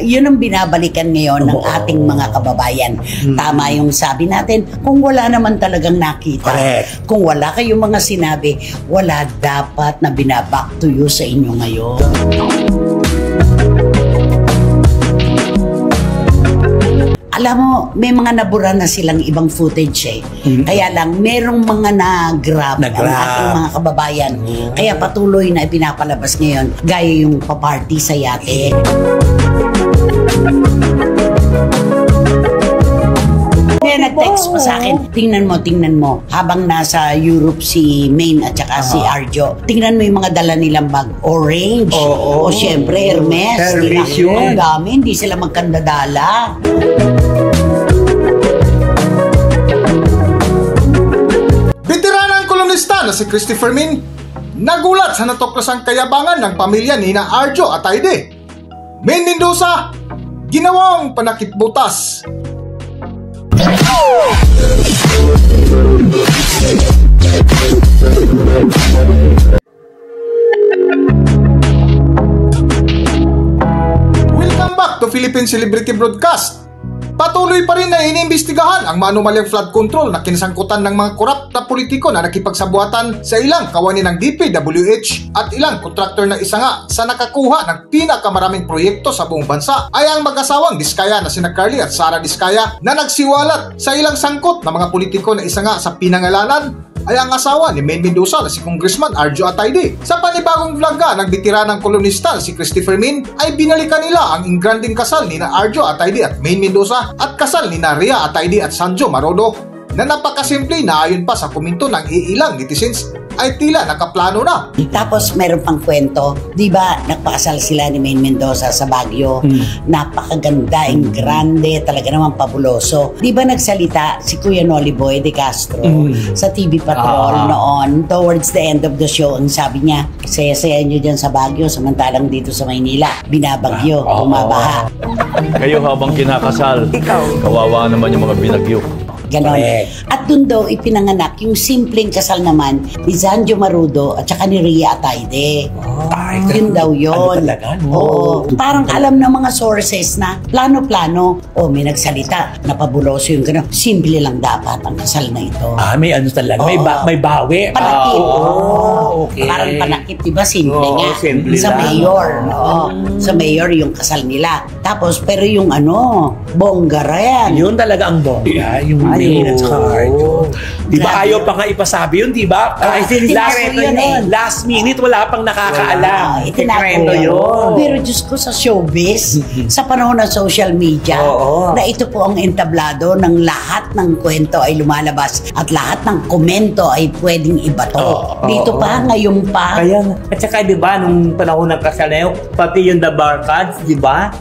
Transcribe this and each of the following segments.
yun ang binabalikan ngayon ng ating mga kababayan. Tama yung sabi natin, kung wala naman talagang nakita, kung wala kayong mga sinabi, wala dapat na binaback to you sa inyo ngayon. Alam mo, may mga nabura na silang ibang footage eh. Kaya lang, merong mga na-grab ang ating mga kababayan. Kaya patuloy na ipinapalabas ngayon, gaya yung paparty sa yate. Nag-text pa sa akin, tingnan mo, habang nasa Europe si Maine at saka si Arjo, tingnan mo yung mga dala nilang bag, orange, o syempre Hermes, ang dami, hindi sila magkandadala. Veteranang kolonista na si Christopher Min, nagulat sa natuklasang kayabangan ng pamilya ni na Arjo at Aide. Maine Mendoza, ginawang panakitbutas. Welcome back to Philippine Celebrity Broadcast. Patuloy pa rin na iniimbestigahan ang maanumalyang flood control na kinasangkutan ng mga korap na politiko na nakipagsabuatan sa ilang kawani ng DPWH at ilang kontraktor na isa nga sa nakakuha ng pinakamaraming proyekto sa buong bansa ay ang mag-asawang Diskaya na sina Carly at Sara Diskaya na nagsiwalat sa ilang sangkot na mga politiko na isa nga sa pinangalanan ay ang asawa ni Maine Mendoza na si Congressman Arjo Atayde. Sa panibagong vlog ng bitiranang kolonista si Christopher Min ay binalikan nila ang ingranding kasal ni na Arjo Atayde at Maine Mendoza at kasal ni na Ria Atayde at Sanjo Marodo na napakasimple na ayon pa sa komento ng iilang netizens ay tila nakaplano na. Tapos meron pang kwento, di ba nagpakasal sila ni Maine Mendoza sa Baguio, napakaganda, grande, talaga naman pabuloso. Di ba nagsalita si Kuya Noli Boy de Castro sa TV Patrol noon, towards the end of the show, ang sabi niya, saya-saya nyo dyan sa Baguio, samantalang dito sa Maynila, binabagyo, bumabaha. Kayo habang kinakasal, kawawa naman yung mga binagyo. Ganon. At dun daw ipinanganak yung simpleng kasal naman ni Sanjo Marudo at saka ni Ria Atayde. Yun daw yun. Oo. Parang alam ng mga sources na plano-plano. May nagsalita, napabuloso yung gano'n. Simple lang dapat ang kasal na ito. May ano talaga, may bawi. Panakip. Okay. Parang panakip, diba? Simple nga. Simple sa mayor. Sa mayor yung kasal nila. Tapos, pero yung bongga rin. Yun talaga ang bongga. Yung Maine at saka Arjo. Di ba ayaw pa nga ipasabi yun, di ba? Last minute, wala pang nakakaalam. Itinako yun. Pero Diyos ko sa showbiz, sa panahon ng social media, na ito po ang entablado ng lahat ng kwento ay lumalabas at lahat ng komento ay pwedeng ibato. Dito pa, ngayon pa. Kaya, at saka di ba, nung panahon ng kasal na yun, pati yung The Barkads, di ba?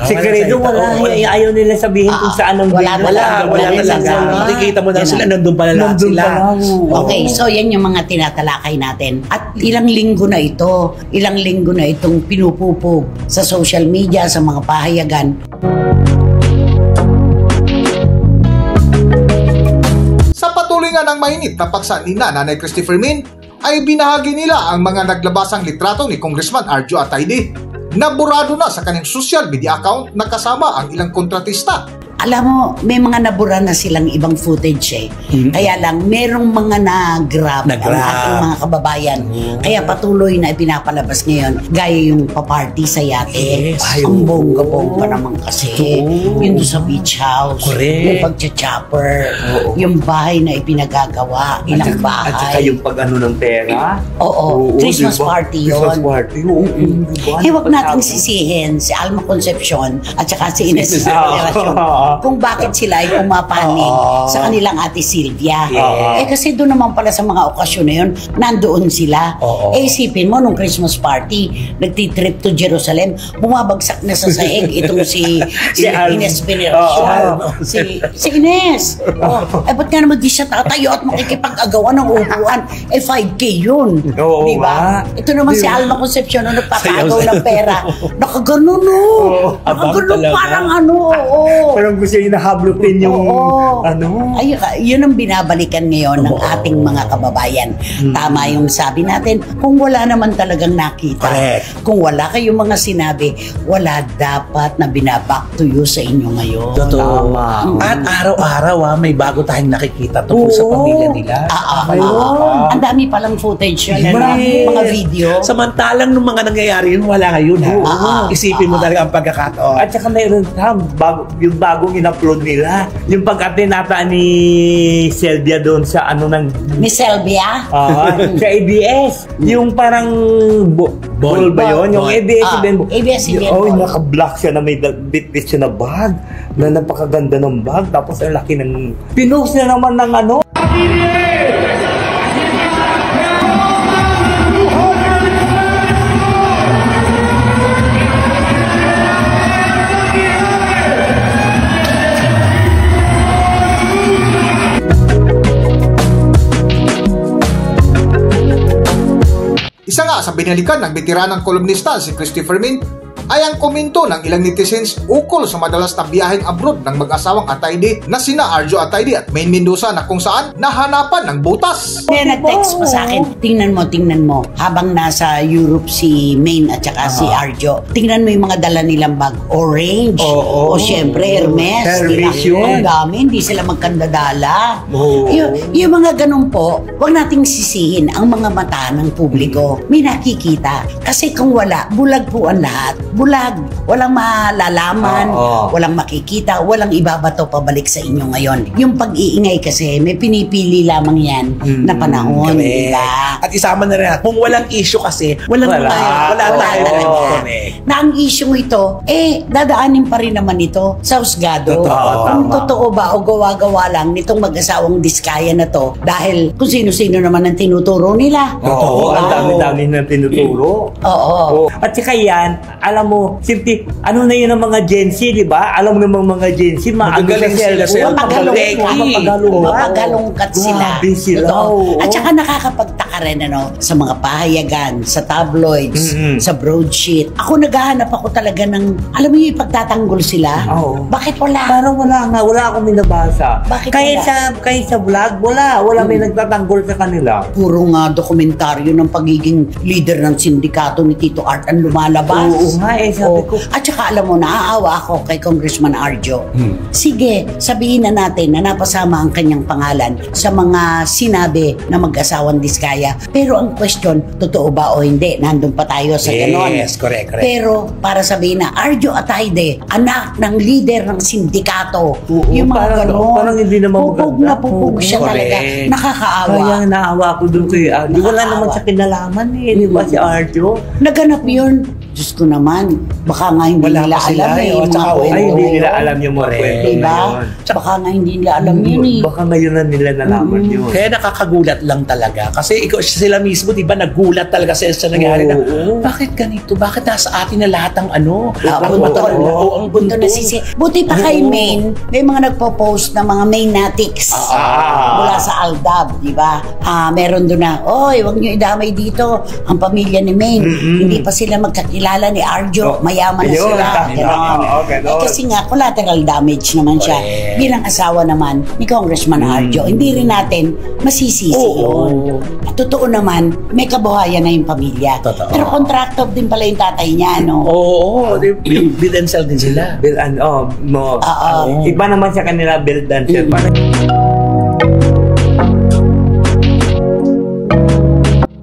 Sekreto, wala. Ayaw nila sabihin kung saan ang wala talaga. Makikita mo na sila, nandun pala lahat sila. Okay, so yan yung mga tinatalakay natin. At ilang linggo na itong pinupupog sa social media, sa mga pahayagan. Sa patuloy nga ng mainit na paksa ni Nanay Christopher Min, ay binahagi nila ang mga naglabasang litrato ni Congressman Arjo Atayde na burado na sa kanyang social media account na kasama ang ilang kontratista. Alam mo, may mga nabura na silang ibang footage eh. Kaya lang, merong mga na-grab ang ating mga kababayan. Kaya patuloy na ipinapalabas ngayon, gaya yung paparty sa yate. Ang bongga-bongga naman kasi. Yung doon sa beach house. Yung pagcha-chopper. Yung bahay na ipinagagawa. Ilang bahay. At saka yung pag-ano ng pera. Christmas party yun. Huwag nating sisihin si Alma Concepcion at saka si Ines Relacion kung bakit sila ay pumapanig sa kanilang ate Sylvia. Kasi doon naman pala sa mga okasyon na yun, nandoon sila. Isipin mo, nung Christmas party, nagtitrip to Jerusalem, bumabagsak na sa sahig itong si Ines Veneracion. Si Ines. Ba't nga naman di siya tatayo at makikipag-agawan ng upuan? 5K yun. Diba? Ito naman si Alma Concepcion, nagpapagaw ng pera. Nakaganon, nakaganon parang talagang gusto niya nahablutin yung Ay, yun ang binabalikan ngayon ng ating mga kababayan. Tama yung sabi natin, kung wala naman talagang nakita, kung wala kayong mga sinabi, wala dapat na binaback to you sa inyo ngayon. Totoo. At araw-araw may bago tayong nakikita tungkol sa pamilya nila. Ang dami palang footage yun, mga video. Samantalang nung mga nangyayari yun, wala ngayon ha. Isipin mo talaga ang pagkakataon. At saka mayroon yung bagong in-upload nila. Yung pagkatinata ni Selvia doon sa Miss Selvia? Sa ABS. Yung parang ball ba yun? Yung ABS-CBN. ABS-CBN. Naka-block siya na may bit-bit siya na bag. Na napakaganda ng bag. Tapos ang laki ng... Pinost na naman ng Isa nga sa binalikan ng veteranang kolumnista si Christopher Min ay ang komento ng ilang netizens ukol sa madalas na biyaheng abroad ng mag-asawang Atayde na sina Arjo Atayde at Maine Mendoza na kung saan nahanapan ng butas. May nag-text pa sa akin, tingnan mo. Habang nasa Europe si Maine at saka si Arjo, tingnan mo yung mga dala nilang bag. Orange. O syempre, Hermes. Ang dami, hindi sila magkandadala. Yung mga ganun po, huwag nating sisihin ang mga mata ng publiko. May nakikita. Kasi kung wala, bulag po ang lahat. Bulag. Walang malalaman, walang makikita, walang ibabato pabalik sa inyo ngayon. Yung pag-iingay kasi, may pinipili lamang yan na panahon. Diba? At isama na rin, kung walang issue kasi, wala tayo. Na ang issue ito, dadaanin pa rin naman ito sa husgado. Kung totoo ba o gawa-gawa lang nitong mag-asawang diskaya na to, dahil kung sino-sino naman ang tinuturo nila. Ang dami-dami na tinuturo. At saka yan, alam mo, simple, na yun ang mga Gen Z, di ba? Alam mo namang mga Gen Z, magaling sila sa mapagalungkat sila. At saka nakakapagtaka rin sa mga pahayagan, sa tabloids, sa broadsheet. Ako naghahanap ako talaga ng, alam mo yung pagtatanggol sila? Bakit wala? Parang wala akong minabasa. Bakit kahit sa vlog, wala may nagtatanggol sa kanila. Puro nga dokumentaryo ng pagiging leader ng sindikato ni Tito Art ang lumalabas. Sabi ko. At saka alam mo, naaawa ako kay Congressman Arjo. Sige, sabihin na natin na napasama ang kanyang pangalan sa mga sinabi na mag-asawang diskaya. Pero ang question, totoo ba o hindi? Nandun pa tayo sa ganon. Yes, correct. Pero para sabihin na Arjo Atayde, anak ng leader ng sindikato. Yung mga ganon. Parang hindi naman pupog siya talaga. Nakakaawa. Kaya naawa ko doon kay Arjo. Wala naman sa kinalaman di ba si Arjo? Naganap yun. Diyos ko naman, baka nga hindi nila alam hindi nila alam yung mga kwento diba? Baka nga hindi nila alam yun Baka ngayon na nila nalaman yun. Kaya nakakagulat lang talaga. Kasi sila mismo, di ba, nagulat talaga sa nangyari na, bakit ganito? Bakit nasa atin na lahat ang ang bunto na sisi. Buti pa kay Maine, may mga nagpo-post na mga Mainatics mula sa Aldab, di ba? Meron doon na, huwag nyo idamay dito ang pamilya ni Maine. Hindi pa sila magkakilala ni Arjo, mayaman na sila. Kasi nga, collateral damage naman siya. Bilang asawa naman ni Congressman Arjo, hindi rin natin masisisi yun. At totoo naman, may kabuhayan na yung pamilya. Pero contractor din pala yung tatay niya, no? Build and sell din sila. Iba naman sa kanila, build and sell.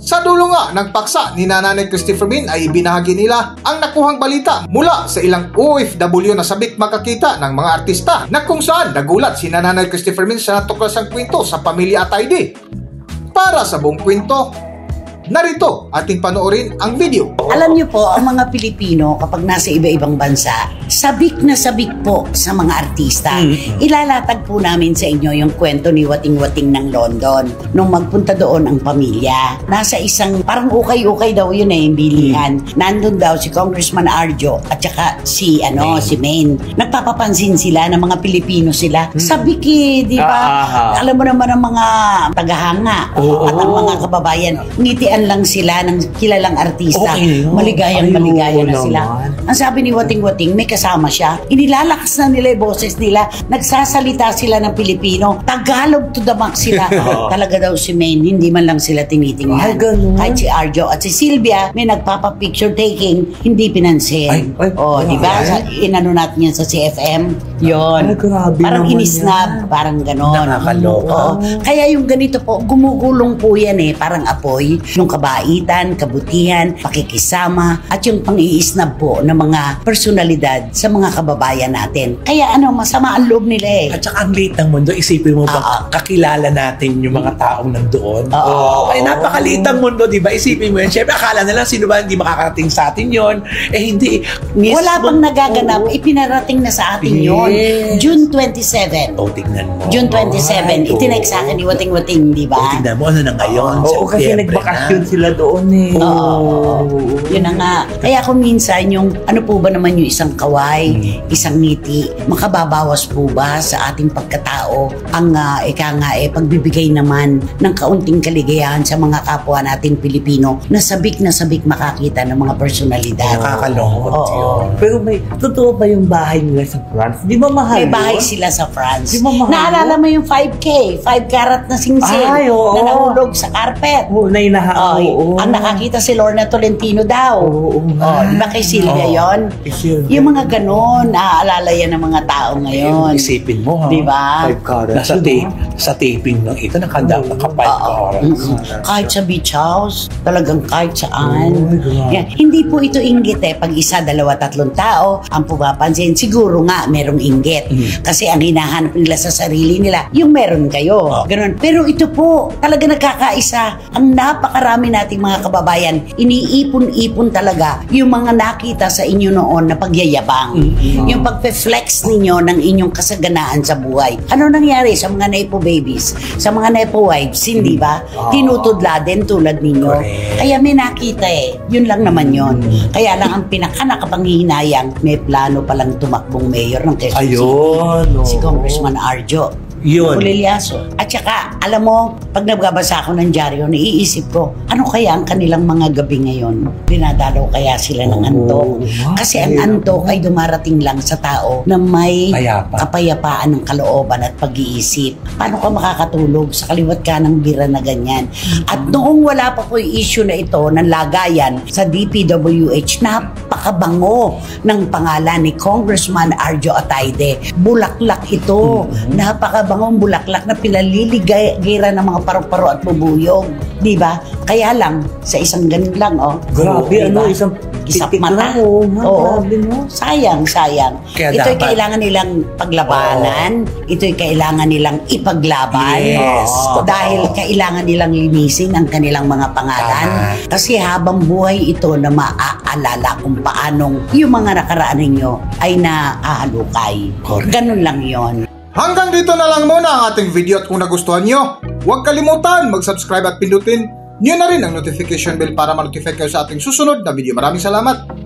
Sa dulo nga ng paksa ni Nanay Christopher Min ay ibinahagi nila ang nakuhang balita mula sa ilang OFW na sabik makakita ng mga artista na kung saan nagulat si Nanay Christopher Min sa natuklasang kwento sa pamilya Atayde. Para sa buong kwento, narito ating panoorin ang video. Alam niyo po, ang mga Pilipino kapag nasa iba-ibang bansa, sabik na sabik po sa mga artista. Ilalatag po namin sa inyo yung kwento ni Wating-Wating ng London nung magpunta doon ang pamilya. Nasa isang, parang ukay-ukay daw yun yung bilihan. Nandun daw si Congressman Arjo at saka si Maine. Nagpapapansin sila na mga Pilipino sila. Sabik di ba? Alam mo naman ang mga tagahanga at ang mga kababayan, ngitian lang sila ng kilalang artista. Maligayang na sila. Ang sabi ni Wating-Wating, may kasama kasama siya, inilalakas na nila yung boses nila, nagsasalita sila ng Pilipino, Tagalog to the max sila. Talaga daw si Maine, hindi man lang sila tinitingnan. Ay, ganun. Kahit si Arjo at si Sylvia, may nagpapa-picture taking, hindi pinansin. Di ba? Inano natin yan sa CFM. Yun. Ay, grabe parang naman inisnab, yan. parang ganon. Nakakaloka. Kaya yung ganito po, gumugulong po yan parang apoy, yung kabaitan, kabutihan, pakikisama, at yung pang-iisnab po ng mga personalidad sa mga kababayan natin. Kaya masama ang loob nila At saka ang liit ng mundo, isipin mo ba, kakilala natin yung mga taong nandoon. Ay, napakaliit ang mundo, di ba? Isipin mo yan. Siyempre, akala nila sino ba hindi makakarating sa atin yon. Hindi. Wala pang nagaganap, ipinarating na sa atin yon. June 27. Tignan mo. June 27. Itinex sa akin ni Wating-Wating, di ba? Tignan mo, ano na ngayon? Oo, kasi nagbakasyon sila doon Yun na nga. Kaya kung minsan yung ano po ba naman yung isang kaway, isang ngiti, makababawas po ba sa ating pagkatao ang pagbibigay naman ng kaunting kaligayahan sa mga kapwa nating Pilipino na sabik makakita ng mga personalidad. Nakakalungkot yun. Pero totoo ba yung bahay nila sa France? Di ba mahal? May bahay sila sa France. Di ba mahal? Naalala mo yung 5K, 5 karat na singsing na nahulog sa carpet. Ang nakakita si Lorna Tolentino daw. Di ba kay Sylvia yun? Yung mga ganon, naaalala yan ng mga tao ngayon. Isipin mo, Di ba? 5 karat. Sa taping lang ito, naka-5 carats. Kahit sa beach house, talagang kahit saan. Yan. Hindi po ito inggit pag isa, dalawa, tatlong tao ang pumapansin. Siguro nga merong inggit. Kasi ang hinahanap nila sa sarili nila, yung meron kayo. Ganon. Pero ito po, talaga nagkakaisa. Ang napakarami nating mga kababayan, iniipon-ipon talaga yung mga nakita sa inyo noon na pagyayabang. Yung pagpe-flex ninyo ng inyong kasaganaan sa buhay. Ano nangyari sa mga nepo babies? Sa mga nepo wives, hindi ba? Tinutudla din tulad ninyo. Kaya may nakita Yun lang naman yun. Kaya lang ang pinaka-nakapanghihinayang, may plano palang tumakbong mayor ng Quezon City. Si Congressman Arjo. Yun. Ulilyaso. At saka, alam mo, pag nagbabasa ako ng dyaryo, naiisip ko, ano kaya ang kanilang mga gabi ngayon? Dinadalaw kaya sila ng antok? Kasi ang antok ay dumarating lang sa tao na may kapayapaan ng kalooban at pag-iisip. Paano ka makakatulog sa kaliwat ka ng bira na ganyan? At noong wala pa po yung issue na ito ng lagayan sa DPWH, napakabango ng pangalan ni Congressman Arjo Atayde. Bulaklak ito. Napakabangong bulaklak na pinaliligira ng mga paru-paro at bubuyog. Di ba? Kaya lang, sa isang ganun lang, Grabe, diba? isang Isang mata. Grabe, no? Sayang. Kaya Ito'y dapat kailangan nilang paglabanan. Ito'y kailangan nilang ipaglaban. Dahil kailangan nilang linisin ang kanilang mga pangalan. Kasi habang buhay ito na maaalala kung paanong yung mga nakaraan ninyo ay naahalukay. Ganun lang yon. Hanggang dito na lang muna ang ating video at kung nagustuhan nyo, huwag kalimutan mag-subscribe at pindutin nyo na rin ang notification bell para ma-notify kayo sa ating susunod na video. Maraming salamat!